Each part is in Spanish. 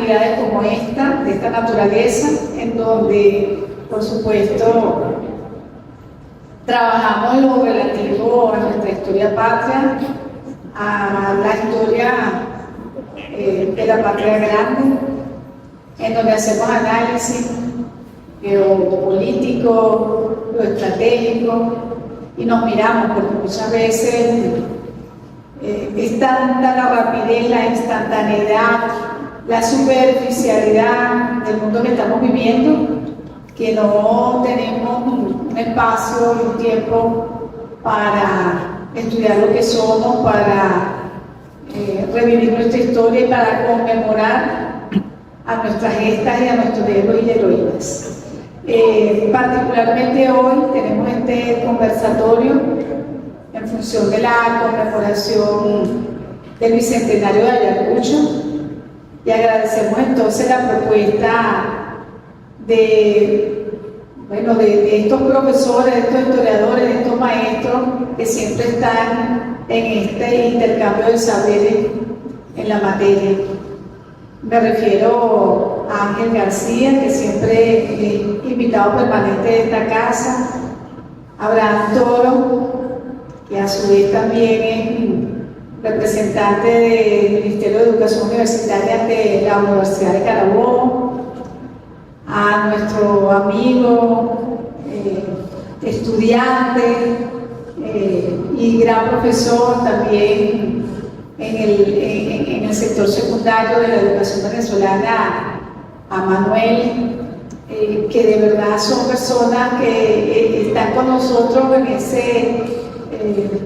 actividades como esta, de esta naturaleza, en donde, por supuesto, trabajamos en lo relativo a nuestra historia patria, a la historia de la patria grande, en donde hacemos análisis geopolítico, lo estratégico, y nos miramos, porque muchas veces es tanta la rapidez, la instantaneidad, la superficialidad del mundo que estamos viviendo, que no tenemos un espacio y un tiempo para estudiar lo que somos, para revivir nuestra historia y para conmemorar a nuestras gestas y a nuestros héroes y heroínas. Particularmente hoy tenemos este conversatorio en función de la conmemoración del bicentenario de Ayacucho, y agradecemos entonces la propuesta de estos profesores, de estos historiadores, de estos maestros que siempre están en este intercambio de saberes en la materia. Me refiero a Ángel García, que siempre es invitado permanente de esta casa, a Abraham Toro, que a su vez también es representante del Ministerio de Educación Universitaria de la Universidad de Carabobo, a nuestro amigo, estudiante y gran profesor también en el sector secundario de la educación venezolana, a Manuel, que de verdad son personas que están con nosotros en ese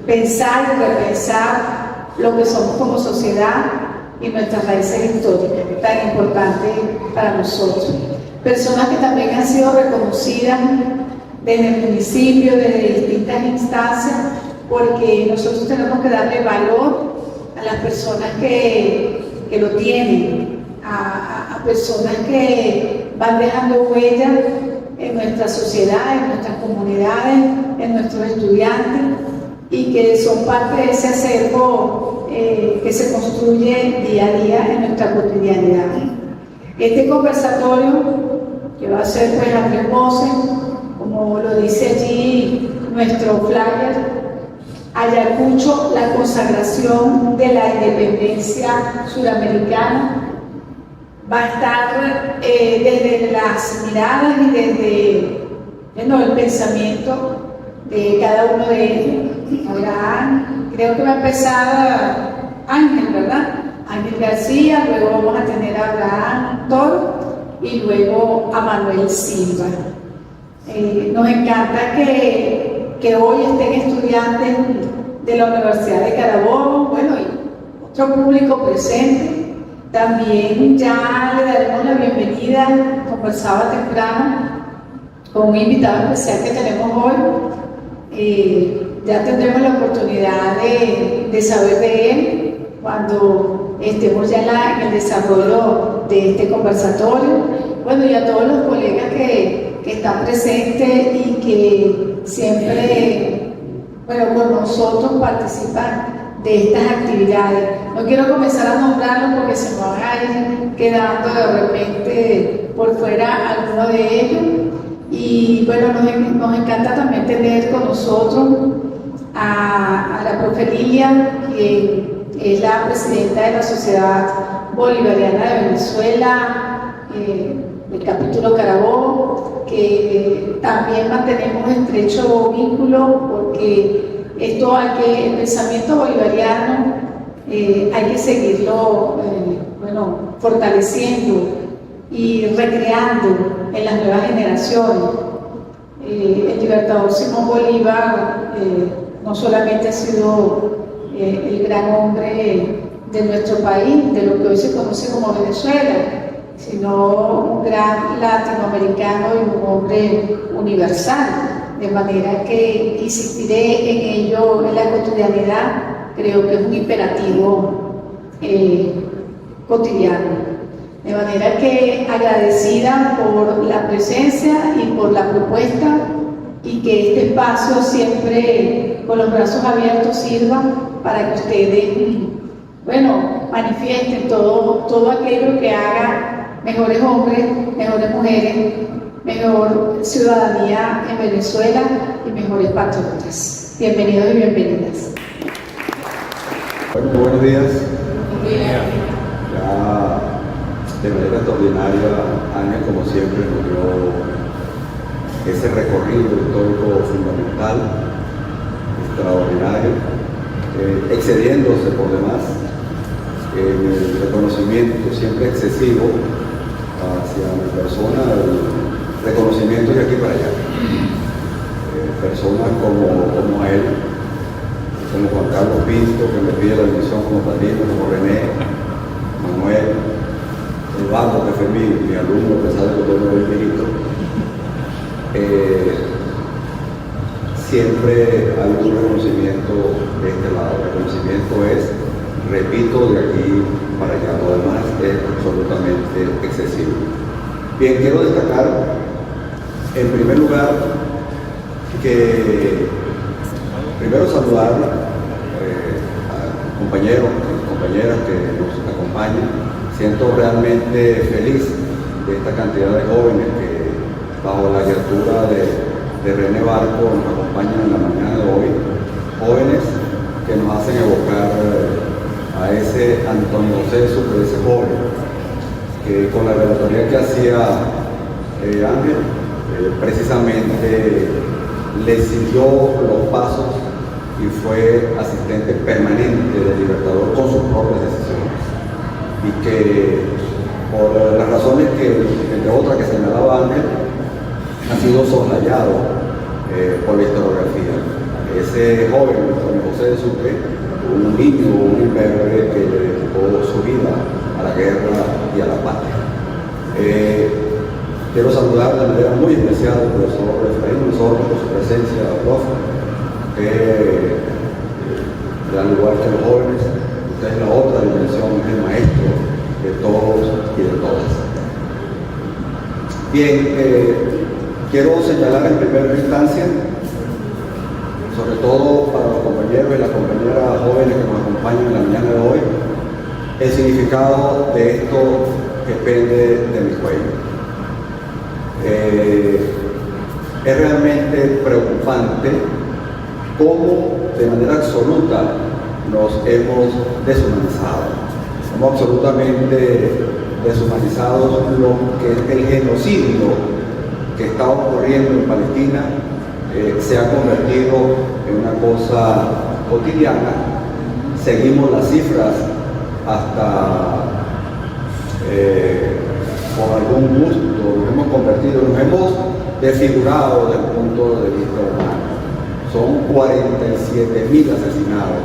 pensar y repensar lo que somos como sociedad y nuestras raíces históricas, tan importantes para nosotros. Personas que también han sido reconocidas desde el municipio, desde distintas instancias, porque nosotros tenemos que darle valor a las personas que lo tienen, a personas que van dejando huella en nuestra sociedad, en nuestras comunidades, en nuestros estudiantes, y que son parte de ese acervo que se construye día a día en nuestra cotidianidad. Este conversatorio, que va a ser pues a tres voces, como lo dice allí nuestro flyer, Ayacucho, la consagración de la independencia suramericana, va a estar desde las miradas y desde el pensamiento de cada uno de ellos. Abraham, creo que va a empezar Ángel, ¿verdad? Ángel García, luego vamos a tener a Abraham Toro y luego a Manuel Silva. Nos encanta que hoy estén estudiantes de la Universidad de Carabobo, bueno, y otro público presente. También ya le daremos la bienvenida, conversaba temprano, con un invitado especial que tenemos hoy. Ya tendremos la oportunidad de saber de él cuando estemos ya en el desarrollo de este conversatorio. Bueno, y a todos los colegas que están presentes y que siempre, con nosotros participan de estas actividades. No quiero comenzar a nombrarlos porque se me van a ir quedando de repente por fuera alguno de ellos. Y bueno, nos encanta también tener con nosotros a la profe Lilia, que es la presidenta de la Sociedad Bolivariana de Venezuela, del capítulo Carabobo, que también mantenemos estrecho vínculo porque el pensamiento bolivariano hay que seguirlo fortaleciendo y recreando en las nuevas generaciones. El libertador Simón Bolívar no solamente ha sido el gran hombre de nuestro país, de lo que hoy se conoce como Venezuela, sino un gran latinoamericano y un hombre universal, de manera que insistiré en ello en la cotidianidad. Creo que es un imperativo cotidiano. De manera que agradecida por la presencia y por la propuesta, y que este espacio siempre con los brazos abiertos sirva para que ustedes bueno, manifiesten todo aquello que haga mejores hombres, mejores mujeres, mejor ciudadanía en Venezuela y mejores patriotas. Bienvenidos y bienvenidas. Bueno, buenos días. Ya de manera extraordinaria, Ángel, como siempre, nos dio ese recorrido histórico fundamental, extraordinario, excediéndose por demás en el reconocimiento siempre excesivo hacia mi persona, el reconocimiento de aquí para allá. Personas como él, como Juan Carlos Pinto, que me pide la bendición como padrino, como René, Manuel, Eduardo, que fue mi alumno, a pesar de que yo no era viejito. Siempre hay un reconocimiento de este lado. El reconocimiento es, repito, de aquí para allá. Lo demás es absolutamente excesivo. Bien, quiero destacar, en primer lugar, que primero saludar a compañeros y compañeras que nos acompañan. Siento realmente feliz de esta cantidad de jóvenes que, bajo la guiatura de René Barco, nos acompañan en la mañana de hoy. Jóvenes que nos hacen evocar a ese Antonio José Sucre, ese joven, que con la relatoría que hacía Ángel, precisamente le siguió los pasos y fue asistente permanente del Libertador con sus propias decisiones. Y que por las razones que, entre otras que señalaba Ángel, ha sido soslayado por la historiografía. Ese joven, Antonio José de Sucre, un niño, un imberbe que le dedicó su vida a la guerra y a la patria. Quiero saludar de manera muy especial al profesor Efraín Osorno por su presencia, profe, que al igual que los jóvenes, usted es la otra dimensión, es el maestro de todos y de todas. Bien, quiero señalar en primera instancia, sobre todo para los compañeros y las compañeras jóvenes que nos acompañan en la mañana de hoy, el significado de esto que pende de mi cuello. Es realmente preocupante cómo de manera absoluta nos hemos deshumanizado. Hemos absolutamente deshumanizado lo que el genocidio que está ocurriendo en Palestina se ha convertido en una cosa cotidiana. Seguimos las cifras hasta con algún gusto, nos hemos convertido, nos hemos desfigurado desde el punto de vista humano. Son 47.000 asesinados,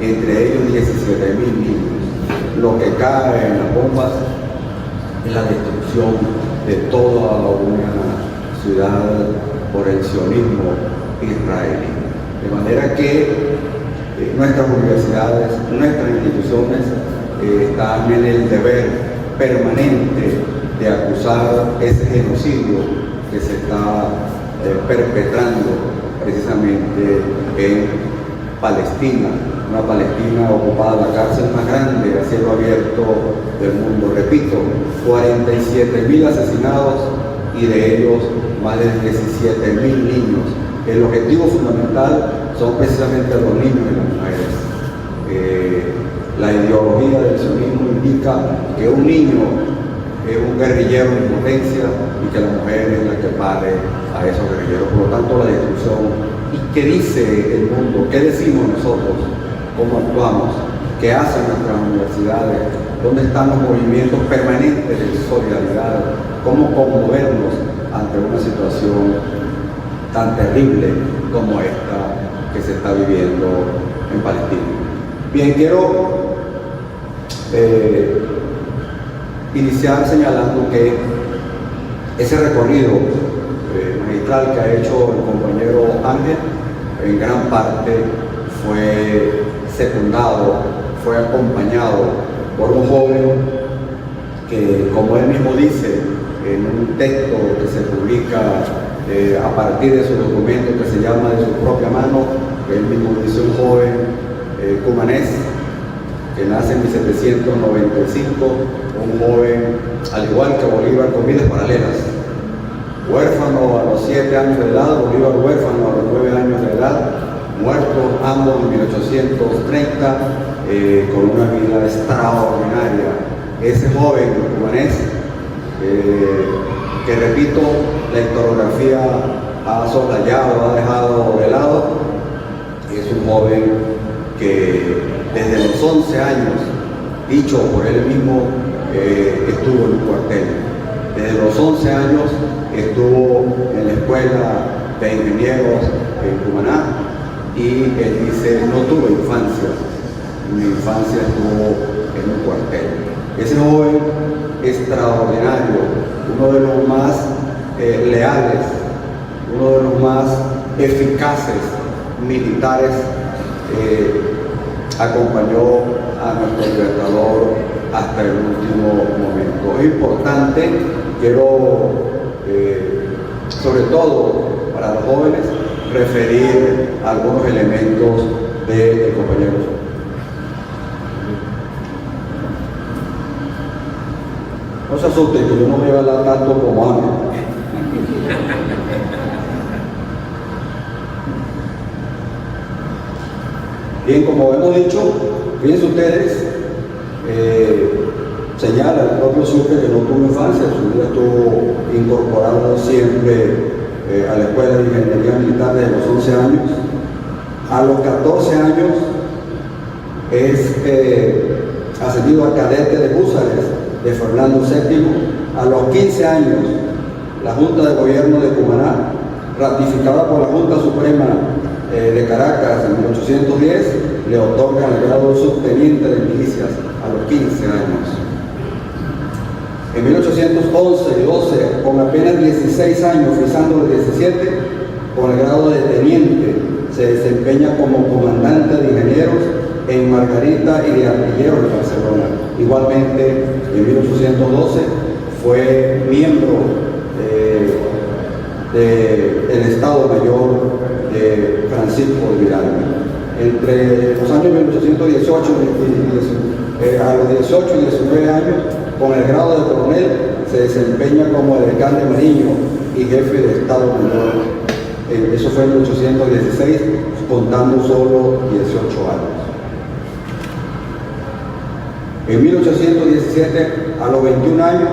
entre ellos 17.000 niños. Lo que cae en las bombas es la destrucción de toda una ciudad por el sionismo israelí. De manera que nuestras universidades, nuestras instituciones están en el deber permanente de acusar ese genocidio que se está perpetrando precisamente en Palestina, una Palestina ocupada, la cárcel más grande a cielo abierto del mundo. Repito, 47.000 asesinados y de ellos más de 17.000 niños. El objetivo fundamental son precisamente los niños y las mujeres. La ideología del sionismo indica que un niño es un guerrillero en potencia y que la mujer es la que pare a esos guerrilleros. Por lo tanto, la destrucción. ¿Y qué dice el mundo? ¿Qué decimos nosotros? ¿Cómo actuamos? ¿Qué hacen nuestras universidades? ¿Dónde están los movimientos permanentes de solidaridad? ¿Cómo conmovernos ante una situación tan terrible como esta que se está viviendo en Palestina? Bien, quiero iniciar señalando que ese recorrido magistral que ha hecho el compañero Ángel en gran parte fue secundado, fue acompañado por un joven que, como él mismo dice en un texto que se publica a partir de su documento que se llama De su propia mano, él mismo dice un joven cumanés que nace en 1795, un joven, al igual que Bolívar, con vidas paralelas. Huérfano a los 7 años de edad, Bolívar huérfano a los 9 años de edad, muertos ambos en 1830, con una vida extraordinaria. Ese joven cumanés, que repito, la historiografía ha soslayado, ha dejado de lado, es un joven que desde los 11 años, dicho por él mismo, estuvo en un cuartel. Desde los 11 años estuvo en la escuela de ingenieros en Cumaná, y él dice: no tuve infancia, mi infancia estuvo en un cuartel. Ese joven extraordinario, uno de los más leales, uno de los más eficaces militares, acompañó a nuestro libertador hasta el último momento. Es importante, quiero, sobre todo para los jóvenes, referir algunos elementos del compañero. No se asusten, que yo no me voy a hablar tanto como Ángel. Bien, como hemos dicho, fíjense ustedes, señala el propio Sucre que no tuvo infancia, su vida estuvo incorporado siempre a la Escuela de Ingeniería Militar desde los 11 años. A los 14 años es ascendido a cadete de húsares de Fernando VII. A los 15 años, la Junta de Gobierno de Cumaná, ratificada por la Junta Suprema de Caracas en 1810, le otorga el grado de subteniente de milicias a los 15 años. En 1811 y 12, con apenas 16 años, frisando los 17, con el grado de teniente, se desempeña como comandante de ingenieros en Margarita y de artilleros de Barcelona. Igualmente, en 1812 fue miembro del Estado Mayor de Francisco de Vidal. Entre los años 1818 a los 18 y 19 años, con el grado de coronel, se desempeña como edecán de Mariño y jefe de Estado Mayor. Eso fue en 1816, contando solo 18 años. En 1817, a los 21 años,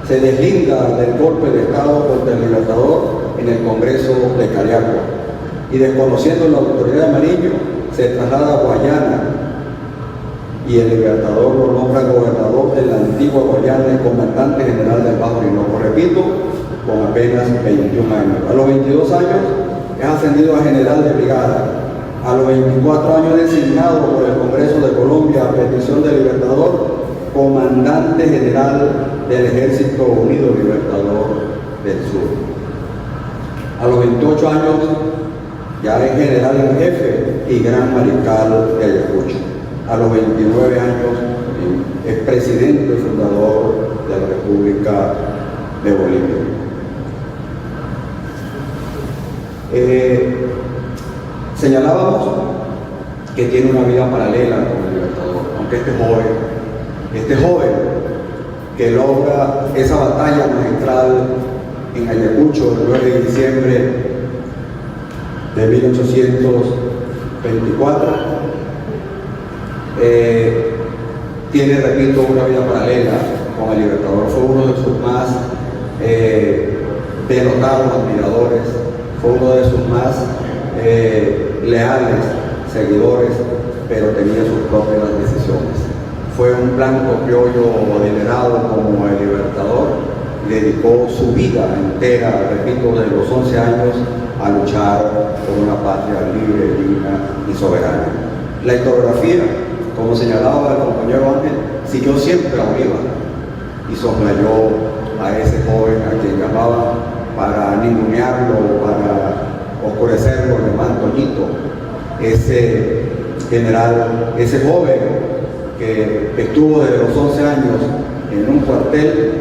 se deslinda del golpe de Estado contra el Libertador en el Congreso de Cariagua, y desconociendo la autoridad de Mariño, se traslada a Guayana, y el Libertador lo nombra gobernador de la antigua Guayana y comandante general del Bajo Orinoco, repito, con apenas 21 años. A los 22 años es ascendido a general de brigada. A los 24 años designado por el Congreso de Colombia a petición del Libertador, comandante general del Ejército Unido Libertador del Sur. A los 28 años ya es general en jefe y gran mariscal de Ayacucho. A los 29 años es presidente y fundador de la República de Bolivia. Señalábamos que tiene una vida paralela con el Libertador, aunque este joven que logra esa batalla magistral en Ayacucho el 9 de diciembre de 1824, tiene, repito, una vida paralela con el Libertador. Fue uno de sus más denotados admiradores, fue uno de sus más leales seguidores, pero tenía sus propias decisiones. Fue un blanco criollo adinerado como el Libertador, dedicó su vida entera, repito, de los 11 años a luchar por una patria libre, digna y soberana. La historiografía, como señalaba el compañero Ángel, siguió siempre a Bolívar y soslayó a ese joven a quien llamaban, para ningunearlo, para oscurecerlo, le llamaban Toñito, ese general, ese joven que estuvo desde los 11 años en un cuartel,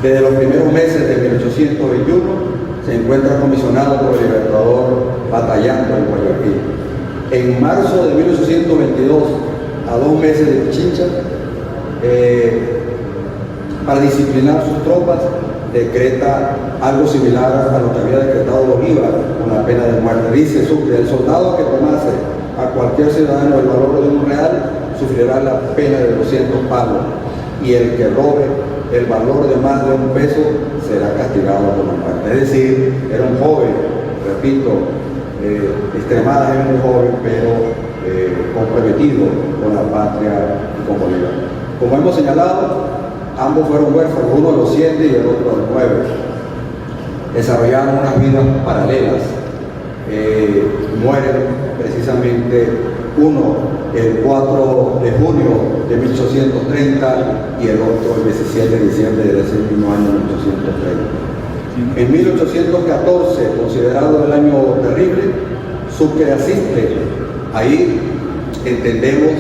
desde los primeros meses de 1821 se encuentra comisionado por el Libertador batallando en Guayaquil. En marzo de 1822, a 2 meses de Pichincha, para disciplinar sus tropas, decreta algo similar a lo que había decretado Bolívar con la pena de muerte. Dice Sucre: el soldado que tomase a cualquier ciudadano el valor de un real sufrirá la pena de 200 palos, y el que robe el valor de más de 1 peso será castigado con la muerte. Es decir, era un joven, repito, extremadamente joven, pero comprometido con la patria y con Bolívar. Como hemos señalado, ambos fueron huérfanos, uno a los 7 y el otro a los 9. Desarrollaron unas vidas paralelas. Mueren precisamente uno el 4 de junio de 1830 y el otro el 17 de diciembre de ese mismo año 1830. En 1814, considerado el año terrible, Sucre asiste. Ahí entendemos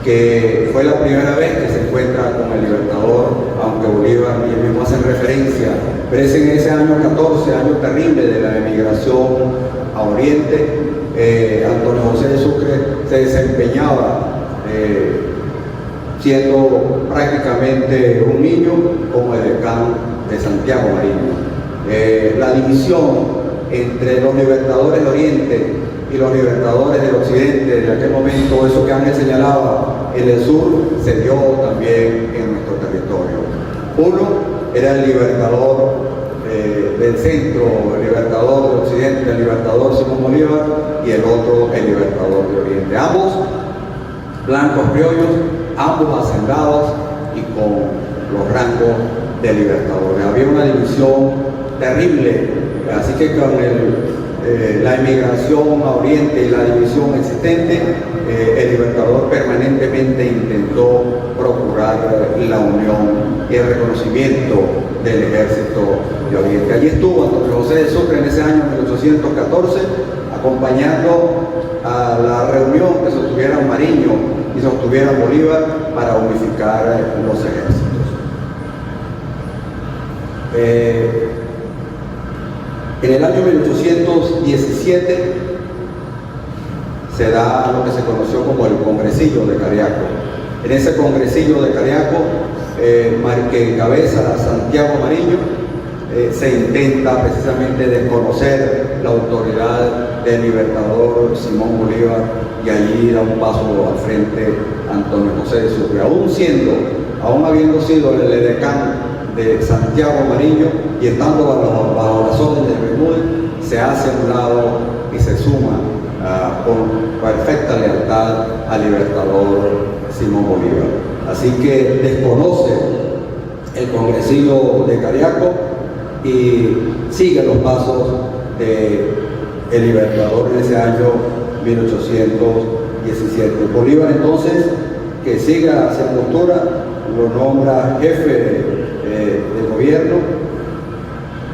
que fue la primera vez que se encuentra con el Libertador, aunque Bolívar y él mismo hacen referencia, pero es en ese año 14, año terrible de la emigración a Oriente. Antonio José de Sucre se desempeñaba siendo prácticamente un niño como edecán de Santiago Mariño. La división entre los libertadores del Oriente y los libertadores del Occidente de aquel momento, eso que Ángel señalaba, en el sur se dio también en nuestro territorio. Uno era el libertador del centro, el libertador del occidente, el libertador Simón Bolívar, y el otro el libertador de Oriente. Ambos blancos criollos, ambos hacendados y con los rangos de libertadores. Había una división terrible, así que con la emigración a Oriente y la división existente, el Libertador permanentemente intentó procurar la unión y el reconocimiento del ejército de Oriente. Allí estuvo Antonio José de Sucre en ese año 1814, acompañando a la reunión que sostuviera Mariño y sostuviera Bolívar para unificar los ejércitos. En el año 1817 se da lo que se conoció como el Congresillo de Cariaco. En ese Congresillo de Cariaco, que encabeza Santiago Mariño, se intenta precisamente desconocer la autoridad del libertador Simón Bolívar, y allí da un paso al frente Antonio José de Sucre. Aún habiendo sido el edecán de Santiago Mariño y estando bajo las órdenes de Bermúdez, se hace a un lado y se suma con perfecta lealtad al libertador Simón Bolívar. Así que desconoce el Congresillo de Cariaco y sigue los pasos del libertador en ese año 1817. Bolívar, entonces, que siga hacia postura, lo nombra jefe de gobierno,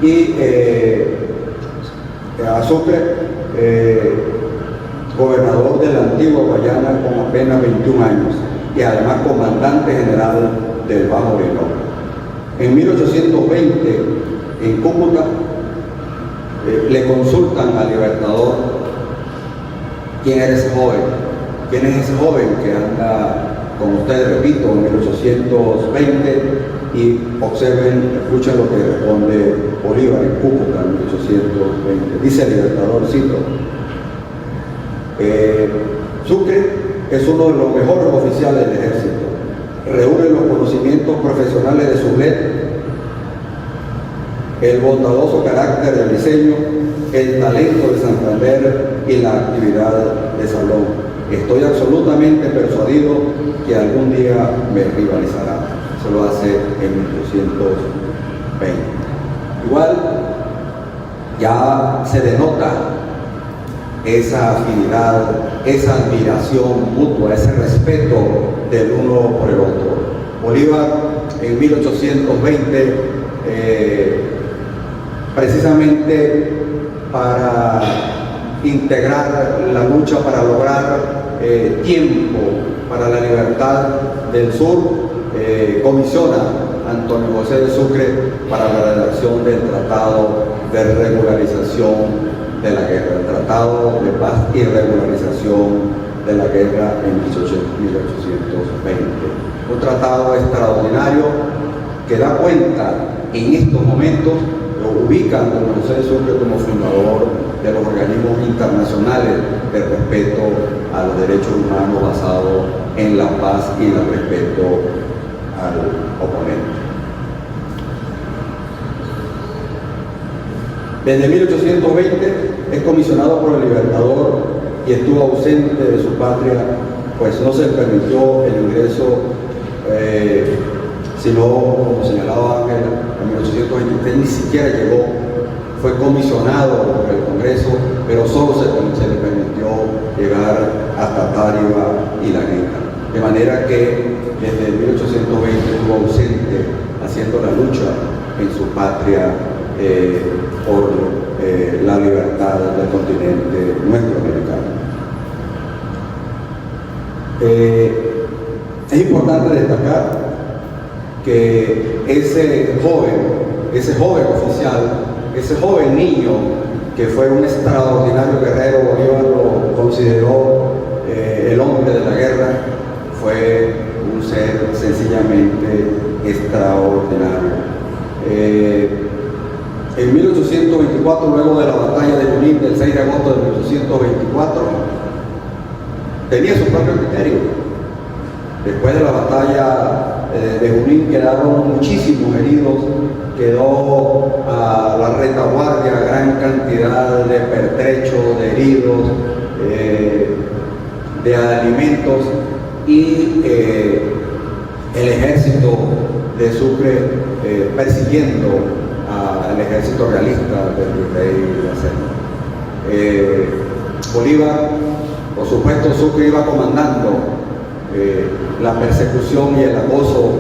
y a Sucre gobernador de la antigua Guayana con apenas 21 años y además comandante general del Bajo Orinoco. En 1820, en Cúcuta, le consultan al libertador quién era ese joven, quién es ese joven que anda con ustedes, repito, en 1820, y observen, escuchen lo que responde Bolívar en Cúcuta en 1820. Dice el libertador, cito: Sucre es uno de los mejores oficiales del ejército, reúne los conocimientos profesionales de Sublet, el bondadoso carácter del diseño, el talento de Santander y la actividad de salón. Estoy absolutamente persuadido que algún día me rivalizará. Se lo hace en 1820. Igual ya se denota esa afinidad, esa admiración mutua, ese respeto del uno por el otro. Bolívar en 1820, precisamente para integrar la lucha para lograr tiempo para la libertad del sur, comisiona Antonio José de Sucre para la redacción del Tratado de Regularización de la Guerra, el Tratado de Paz y Regularización de la Guerra en 1820. Un tratado extraordinario que da cuenta en estos momentos, lo ubica a Antonio José de Sucre como fundador de los organismos internacionales de respeto a los derechos humanos basados en la paz y el respeto al oponente. Desde 1820 es comisionado por el Libertador y estuvo ausente de su patria, pues no se le permitió el ingreso, sino, como señalaba Ángel, en 1823 ni siquiera llegó, fue comisionado por el Congreso, pero solo se le permitió llegar hasta Táriba y La Guita. De manera que desde 1820 estuvo ausente haciendo la lucha en su patria por la libertad del continente nuestro americano. Es importante destacar que ese joven oficial, ese joven niño que fue un extraordinario guerrero, Bolívar lo consideró el hombre de la guerra, fue un ser sencillamente extraordinario. En 1824, luego de la batalla de Junín del 6 de agosto de 1824, tenía su propio criterio. Después de la batalla de Junín quedaron muchísimos heridos, quedó a la retaguardia gran cantidad de pertrechos, de heridos, de alimentos, y el ejército de Sucre persiguiendo al ejército realista del virrey Lacerda. Bolívar, por supuesto, Sucre iba comandando la persecución y el acoso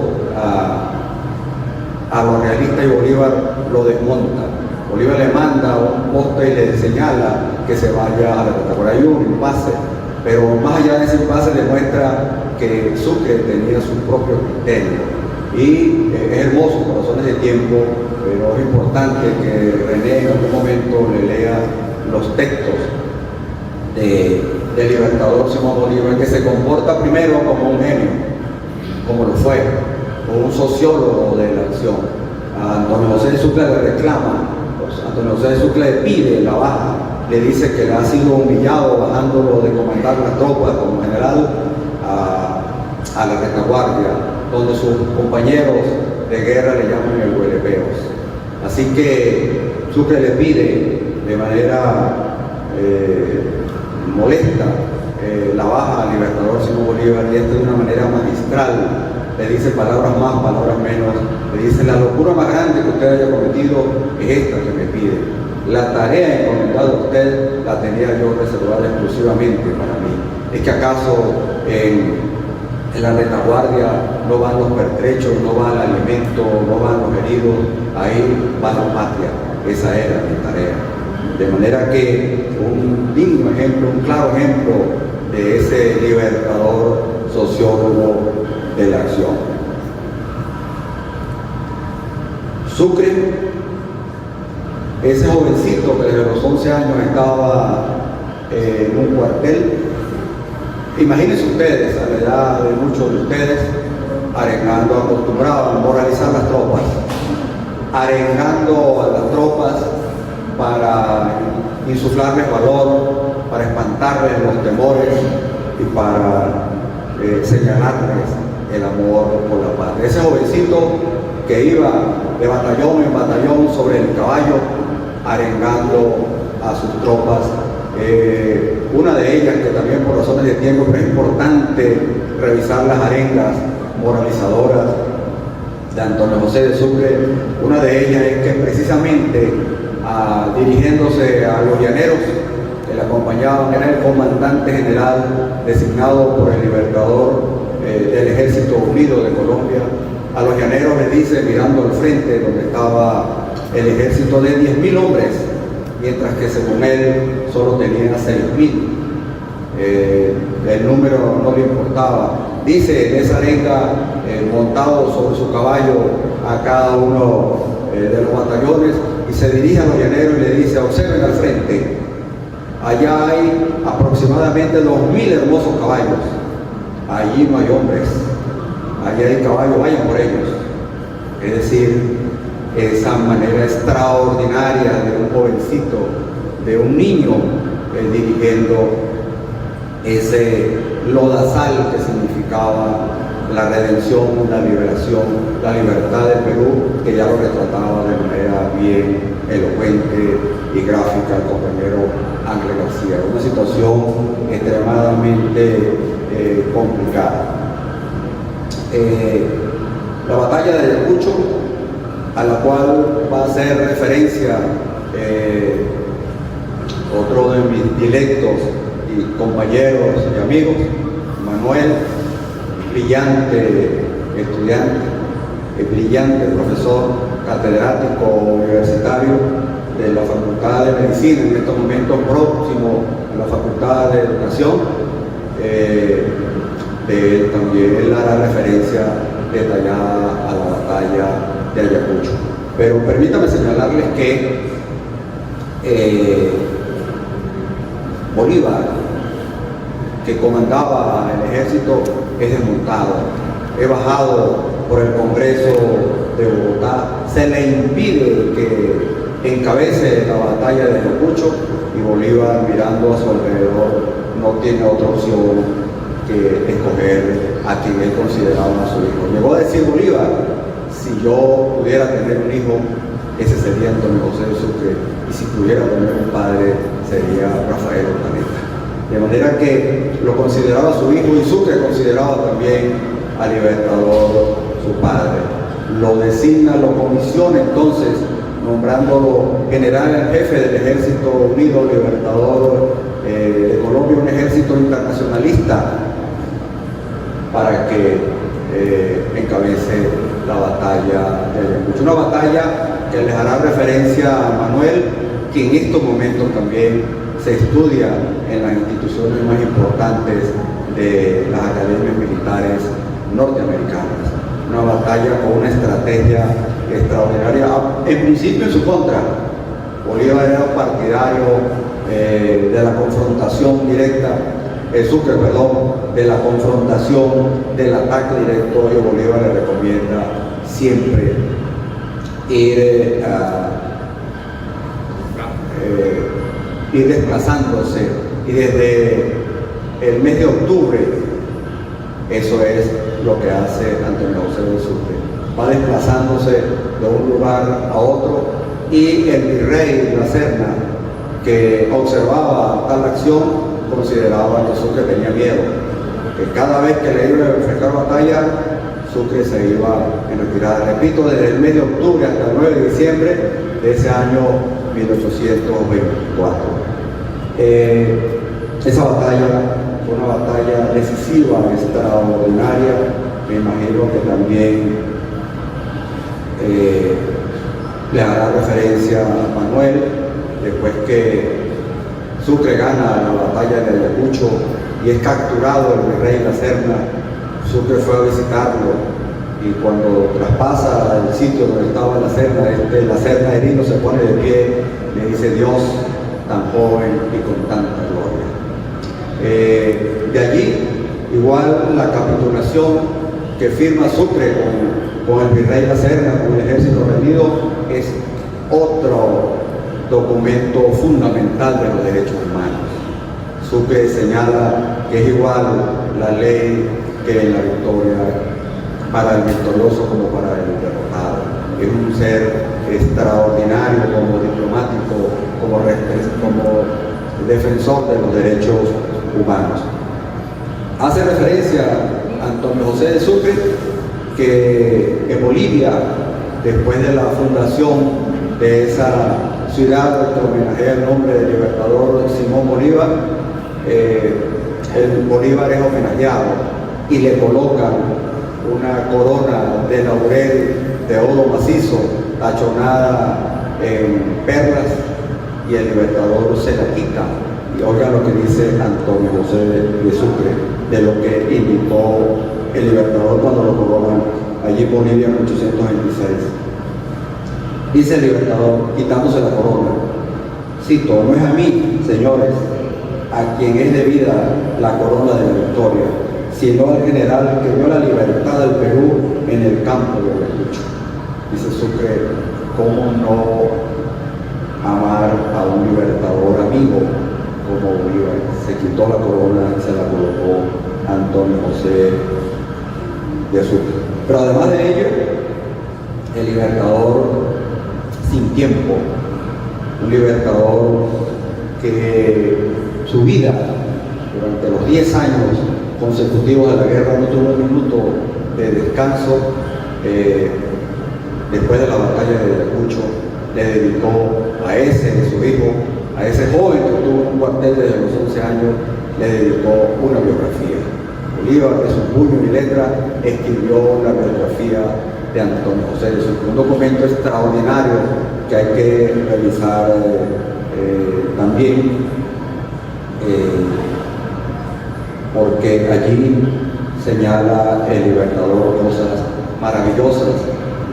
a los realistas, y Bolívar lo desmonta. Bolívar le manda un poste y le señala que se vaya a la retaguardia. Hay un impasse, pero más allá de ese impasse demuestra que Sucre tenía su propio criterio. Y es hermoso por razones de tiempo, pero es importante que René en algún momento le lea los textos del Libertador Simón Bolívar, que se comporta primero como un genio, como lo fue, como un sociólogo de la acción. A Antonio José de Sucre le reclama, Antonio José de Sucre le pide la baja, le dice que le ha sido humillado bajándolo de comandar las tropas como general a la retaguardia, donde sus compañeros de guerra le llaman el huelepeos. Así que Sucre le pide de manera molesta la baja al Libertador Simón Bolívar, y esta de una manera magistral le dice palabras más, palabras menos, le dice: la locura más grande que usted haya cometido es esta que me pide. La tarea encomendada a usted la tenía yo reservada exclusivamente para mí. ¿Es que acaso en la retaguardia no van los pertrechos, no va el alimento, no van los heridos? Ahí va la patria. Esa era mi tarea. De manera que un digno ejemplo, un claro ejemplo de ese libertador sociólogo de la acción. Sucre, ese jovencito que desde los 11 años estaba en un cuartel, imagínense ustedes, a la edad de muchos de ustedes, arengando, acostumbrados a moralizar las tropas, arengando a las tropas para insuflarles valor, para espantarles los temores y para señalarles el amor por la patria. Ese jovencito que iba de batallón en batallón sobre el caballo, arengando a sus tropas. Una de ellas, que también por razones de tiempo, pero es importante revisar las arengas moralizadoras de Antonio José de Sucre, una de ellas es que precisamente dirigiéndose a los llaneros que le acompañaban, era el comandante general designado por el Libertador del Ejército Unido de Colombia. A los llaneros les dice, mirando al frente donde estaba el ejército de 10.000 hombres, mientras que según él solo tenía 6.000. El número no le importaba. Dice en esa arenga, montado sobre su caballo, a cada uno de los batallones y se dirige a los llaneros y le dice: observen al frente, allá hay aproximadamente 2000 hermosos caballos, allí no hay hombres, allí hay caballos, vayan por ellos. Es decir, esa manera extraordinaria de un jovencito, de un niño, dirigiendo ese lodazal que significaba la redención, la liberación, la libertad del Perú, que ya lo retrataba de manera bien elocuente y gráfica el compañero Ángel García. Una situación extremadamente complicada. La batalla de Ayacucho, a la cual va a hacer referencia otro de mis directos y compañeros y amigos, Manuel, brillante estudiante, brillante profesor catedrático universitario de la Facultad de Medicina, en estos momentos próximo a la Facultad de Educación. De él también él hará referencia detallada a la batalla de Ayacucho. Pero permítame señalarles que Bolívar, que comandaba el ejército, es desmontado, es bajado por el Congreso de Bogotá, se le impide que encabece la batalla de Ayacucho y Bolívar, mirando a su alrededor, no tiene otra opción que escoger a quien él consideraba su hijo. Llegó a decir Bolívar: si yo pudiera tener un hijo, ese sería Antonio José de Sucre, y si pudiera tener un padre, sería Rafael Urdaneta. De manera que lo consideraba su hijo, y Sucre consideraba también al Libertador su padre. Lo designa, lo comisiona entonces, nombrándolo general en jefe del Ejército Unido Libertador de Colombia, un ejército internacionalista, para que encabece la batalla de Ayacucho. Una batalla que les hará referencia a Manuel, que en estos momentos también se estudia en las instituciones más importantes de las academias militares norteamericanas. Una batalla con una estrategia extraordinaria, en principio en su contra. Bolívar era partidario de la confrontación directa, Sucre, perdón, de la confrontación, del ataque directo, y Bolívar le recomienda siempre ir desplazándose, y desde el mes de octubre eso es lo que hace Antonio José de Sucre. Va desplazándose de un lugar a otro, y el virrey La Serna, que observaba tal acción, consideraba que Sucre tenía miedo, que cada vez que le iba a enfrentar batalla, Sucre se iba en retirada. Repito, desde el mes de octubre hasta el 9 de diciembre de ese año 1824. Esa batalla fue una batalla decisiva, extraordinaria. Me imagino que también le hará referencia a Manuel, después que Sucre gana la batalla de Ayacucho y es capturado el virrey La Serna. Sucre fue a visitarlo, y cuando traspasa el sitio donde estaba La Serna, La Serna herido se pone de pie, le dice: Dios, tan joven y con tanta gloria. De allí, igual la capitulación que firma Sucre con el virrey La Serna, con el ejército rendido, es otro documento fundamental de los derechos humanos. Sucre señala que es igual la ley que en la victoria, para el victorioso como para el derrotado. Es un ser extraordinario como diplomático, como defensor de los derechos humanos. Hace referencia a Antonio José de Sucre que en Bolivia, después de la fundación de esa ciudad que homenajea el nombre del libertador Simón Bolívar, el Bolívar es homenajeado y le colocan una corona de laurel de oro macizo tachonada en perlas, y el libertador se la quita. Y oiga lo que dice Antonio José de Sucre de lo que indicó el libertador cuando lo coronan allí en Bolivia en 1826. Dice el Libertador, quitándose la corona, cito: no es a mí, señores, a quien es debida la corona de la victoria, sino al general que dio la libertad del Perú en el campo de Ayacucho. Dice Sucre, ¿cómo no amar a un libertador amigo como Bolívar? Se quitó la corona y se la colocó Antonio José de Sucre. Pero además de ello, el libertador sin tiempo, un libertador que su vida durante los 10 años consecutivos de la guerra no tuvo un minuto de descanso. Después de la batalla de Ayacucho, le dedicó a ese, su hijo, a ese joven que tuvo un cuartel desde los 11 años, le dedicó una biografía. Bolívar, de su puño y letra, escribió la biografía de Antonio José de Sucre, un documento extraordinario que hay que revisar también, porque allí señala el Libertador cosas maravillosas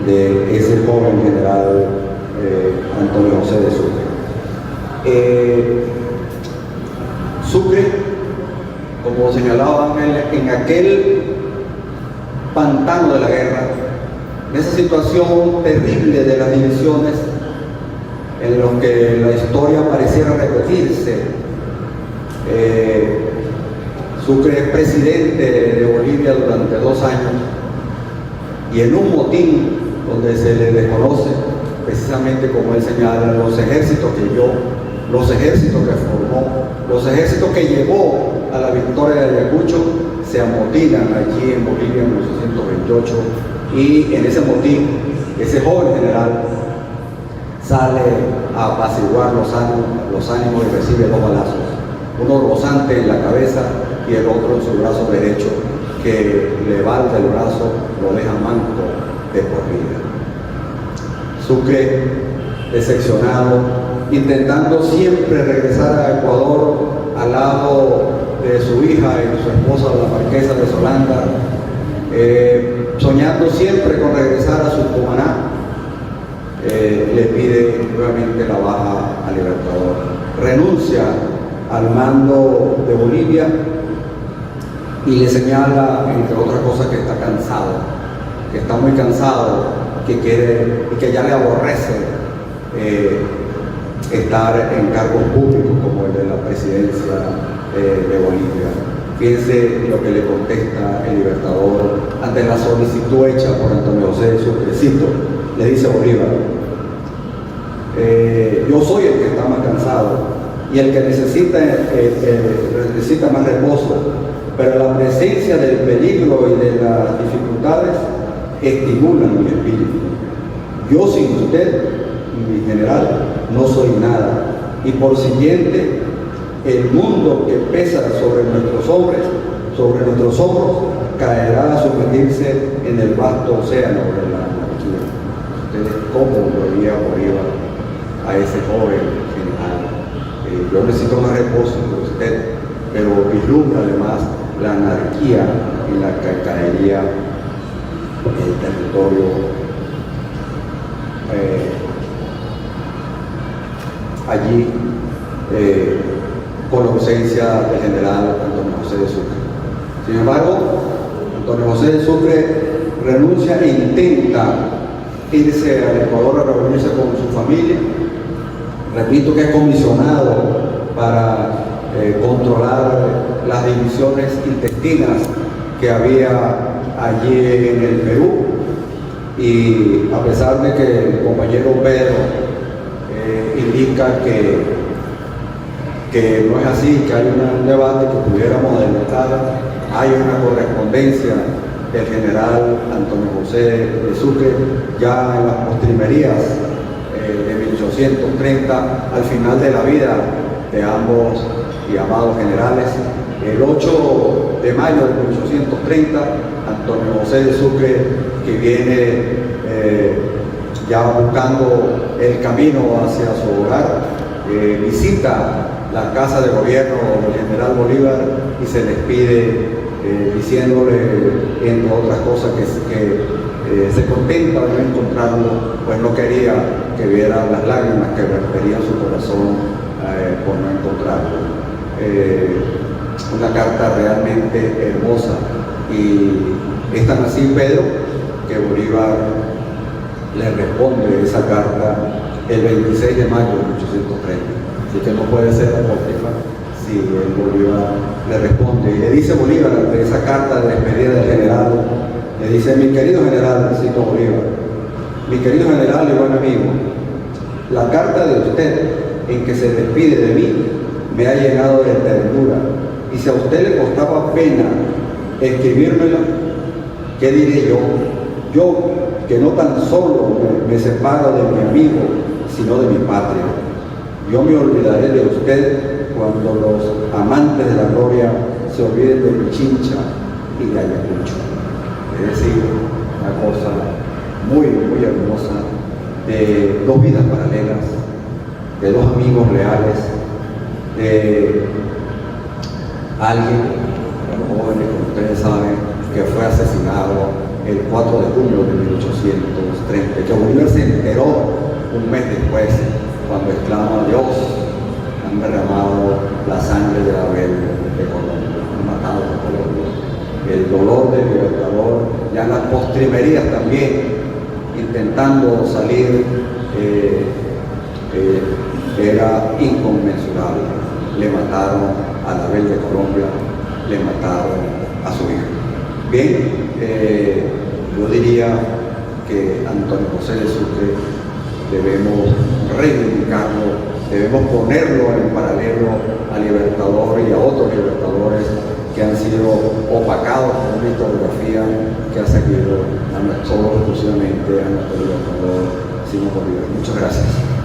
de ese joven general Antonio José de Sucre. Sucre, como señalaba Ángel, en aquel pantano de la guerra, en esa situación terrible de las divisiones, en lo que la historia pareciera repetirse, Sucre es presidente de Bolivia durante 2 años, y en un motín donde se le desconoce, precisamente como él señala, los ejércitos que formó, los ejércitos que llevó a la victoria de Ayacucho, se amotinan allí en Bolivia en 1828, y en ese motín, ese joven general sale a apaciguar los ánimos y recibe 2 balazos, uno rozante en la cabeza y el otro en su brazo derecho, que le balda el brazo, lo deja manco de por vida. Sucre, decepcionado, intentando siempre regresar a Ecuador al lado de su hija y su esposa, la marquesa de Solanda, soñando siempre con regresar a su Cumaná, le pide nuevamente la baja al Libertador. Renuncia al mando de Bolivia y le señala, entre otras cosas, que está cansado, que está muy cansado, que quiere y que ya le aborrece estar en cargos públicos como el de la presidencia de Bolivia. Fíjense lo que le contesta el Libertador ante la solicitud hecha por Antonio José de Sucre. Le dice Bolívar: yo soy el que está más cansado y el que necesita más reposo, pero la presencia del peligro y de las dificultades estimulan mi espíritu. Yo sin usted, mi general, no soy nada, y por siguiente el mundo que pesa sobre nuestros hombros, caerá a sumergirse en el vasto océano de la anarquía. Ustedes, ¿cómo veía Bolívar a ese joven general? Yo necesito más reposo de usted, pero vislumbra además la anarquía en la que caería el territorio allí, con la ausencia del general Antonio José de Sucre. Sin embargo, Antonio José de Sucre renuncia e intenta irse al Ecuador a reunirse con su familia. Repito que es comisionado para controlar las divisiones intestinas que había allí en el Perú, y a pesar de que el compañero Pedro indica que no es así, que hay un debate que pudiéramos adelantar, hay una correspondencia del general Antonio José de Sucre ya en las postrimerías de 1830, al final de la vida de ambos y amados generales. El 8 de mayo de 1830, Antonio José de Sucre, que viene ya buscando el camino hacia su hogar, visita la casa de gobierno del general Bolívar y se despide diciéndole, entre otras cosas, que se contenta de no encontrarlo, pues no quería que viera las lágrimas que vertería su corazón por no encontrarlo. Una carta realmente hermosa, y es tan así, Pedro, que Bolívar le responde esa carta el 26 de mayo de 1830, así que no puede ser apócrifa si el Bolívar le responde. Y le dice Bolívar ante esa carta de despedida del general, le dice: mi querido general, cito Bolívar, mi querido general y buen amigo, la carta de usted en que se despide de mí me ha llenado de ternura, y si a usted le costaba pena escribírmela, ¿qué diré yo? Yo, que no tan solo me separo de mi amigo, sino de mi patria. Yo me olvidaré de usted cuando los amantes de la gloria se olviden de Pichincha y de Ayacucho. Es decir, una cosa muy, muy hermosa, de dos vidas paralelas, de dos amigos leales, de alguien, los jóvenes, como ustedes saben, que fue asesinado el 4 de junio de 1830, que Bolívar se enteró un mes después, cuando exclama: Dios, han derramado la sangre de Abel de Colombia, han matado a Colombia. El dolor del libertador, ya en las postrimerías también, intentando salir, era inconmensurable. Le mataron a Abel de Colombia, le mataron a su hijo. Bien, yo diría que Antonio José de Sucre debemos reivindicarlo, debemos ponerlo en paralelo al Libertador y a otros libertadores que han sido opacados por una historiografía que ha seguido solo exclusivamente a nuestro Libertador Simón Bolívar. Muchas gracias.